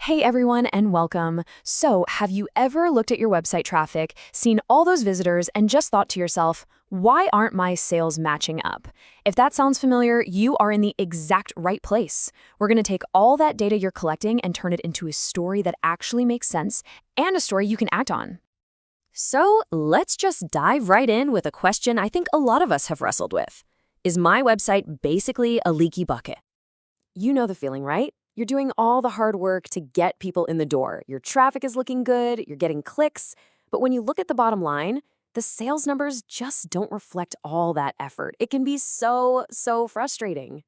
Hey everyone, and welcome. So, have you ever looked at your website traffic, seen all those visitors, and just thought to yourself, why aren't my sales matching up? If that sounds familiar, you are in the exact right place. We're going to take all that data you're collecting and turn it into a story that actually makes sense and a story you can act on. So let's just dive right in with a question I think a lot of us have wrestled with. Is my website basically a leaky bucket? You know the feeling, right? You're doing all the hard work to get people in the door. Your traffic is looking good, you're getting clicks, but when you look at the bottom line, the sales numbers just don't reflect all that effort. It can be so frustrating.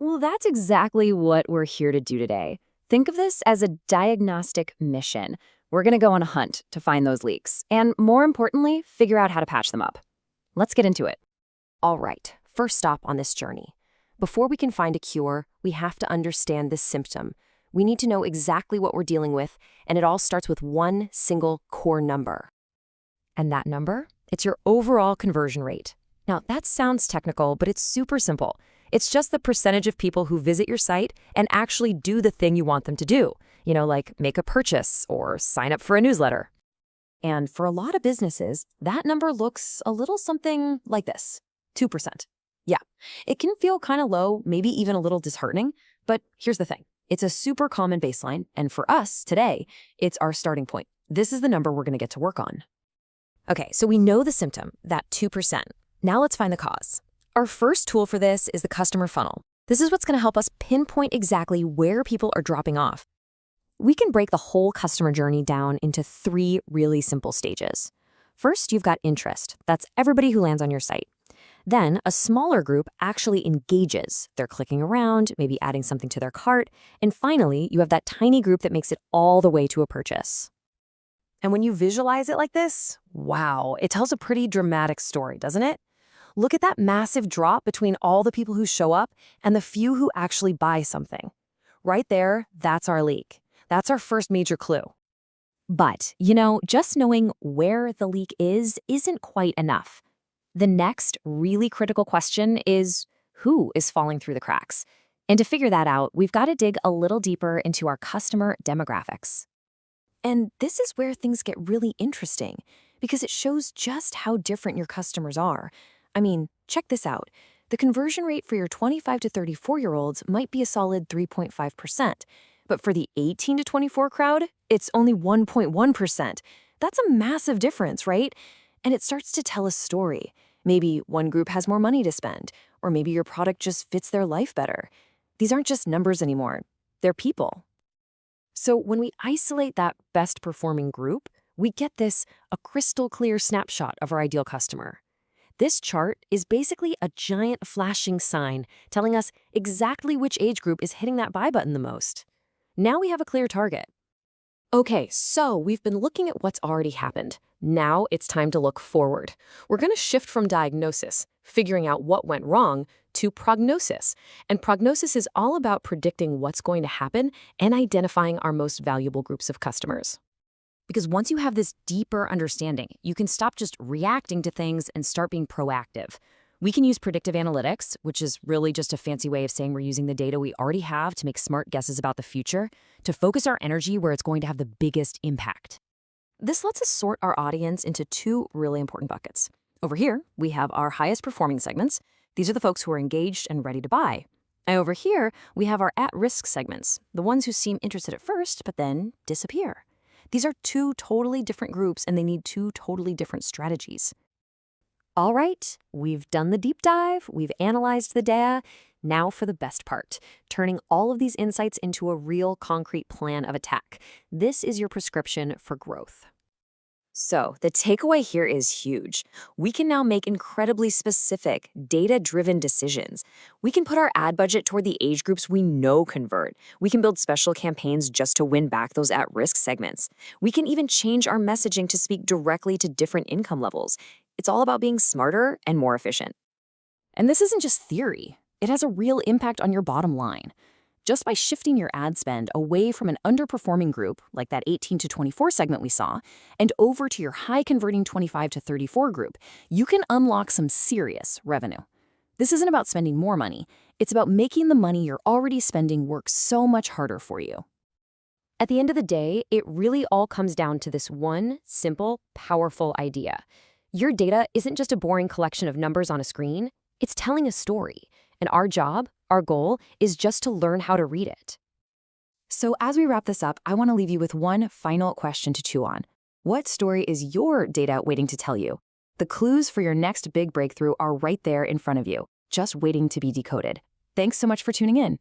Well, that's exactly what we're here to do today. Think of this as a diagnostic mission. We're going to go on a hunt to find those leaks, and more importantly, figure out how to patch them up. Let's get into it. All right, first stop on this journey. Before we can find a cure, we have to understand this symptom. We need to know exactly what we're dealing with, and it all starts with one single core number. And that number? It's your overall conversion rate. Now, that sounds technical, but it's super simple. It's just the percentage of people who visit your site and actually do the thing you want them to do. Like make a purchase or sign up for a newsletter. And for a lot of businesses, that number looks a little something like this, 2%. Yeah, it can feel kind of low, maybe even a little disheartening, but here's the thing. It's a super common baseline, and for us today, it's our starting point. This is the number we're going to get to work on. Okay, so we know the symptom, that 2%. Now let's find the cause. Our first tool for this is the customer funnel. This is what's going to help us pinpoint exactly where people are dropping off. We can break the whole customer journey down into 3 really simple stages. First, you've got interest. That's everybody who lands on your site. Then, a smaller group actually engages. They're clicking around, maybe adding something to their cart. And finally, you have that tiny group that makes it all the way to a purchase. And when you visualize it like this, wow, it tells a pretty dramatic story, doesn't it? Look at that massive drop between all the people who show up and the few who actually buy something. Right there, that's our leak. That's our first major clue. But, just knowing where the leak isn't quite enough. The next really critical question is, who is falling through the cracks? And to figure that out, we've got to dig a little deeper into our customer demographics. And this is where things get really interesting, because it shows just how different your customers are. I mean, check this out. The conversion rate for your 25 to 34-year-olds might be a solid 3.5%, but for the 18 to 24 crowd, it's only 1.1%. That's a massive difference, right? And it starts to tell a story. Maybe one group has more money to spend, or maybe your product just fits their life better. These aren't just numbers anymore. They're people. So when we isolate that best performing group, we get a crystal clear snapshot of our ideal customer. This chart is basically a giant flashing sign telling us exactly which age group is hitting that buy button the most. Now we have a clear target. Okay, so we've been looking at what's already happened. Now it's time to look forward. We're going to shift from diagnosis, figuring out what went wrong, to prognosis. And prognosis is all about predicting what's going to happen and identifying our most valuable groups of customers. Because once you have this deeper understanding, you can stop just reacting to things and start being proactive. We can use predictive analytics, which is really just a fancy way of saying we're using the data we already have to make smart guesses about the future, to focus our energy where it's going to have the biggest impact. This lets us sort our audience into 2 really important buckets. Over here, we have our highest performing segments. These are the folks who are engaged and ready to buy. And over here, we have our at-risk segments, the ones who seem interested at first, but then disappear. These are 2 totally different groups, and they need 2 totally different strategies. All right, we've done the deep dive, we've analyzed the data. Now for the best part, turning all of these insights into a real concrete plan of attack. This is your prescription for growth. So the takeaway here is huge. We can now make incredibly specific, data-driven decisions. We can put our ad budget toward the age groups we know convert. We can build special campaigns just to win back those at-risk segments. We can even change our messaging to speak directly to different income levels. It's all about being smarter and more efficient. And this isn't just theory. It has a real impact on your bottom line. Just by shifting your ad spend away from an underperforming group, like that 18 to 24 segment we saw, and over to your high-converting 25 to 34 group, you can unlock some serious revenue. This isn't about spending more money. It's about making the money you're already spending work so much harder for you. At the end of the day, it really all comes down to this one simple, powerful idea. Your data isn't just a boring collection of numbers on a screen, it's telling a story. And our job, our goal, is just to learn how to read it. So as we wrap this up, I want to leave you with one final question to chew on. What story is your data waiting to tell you? The clues for your next big breakthrough are right there in front of you, just waiting to be decoded. Thanks so much for tuning in.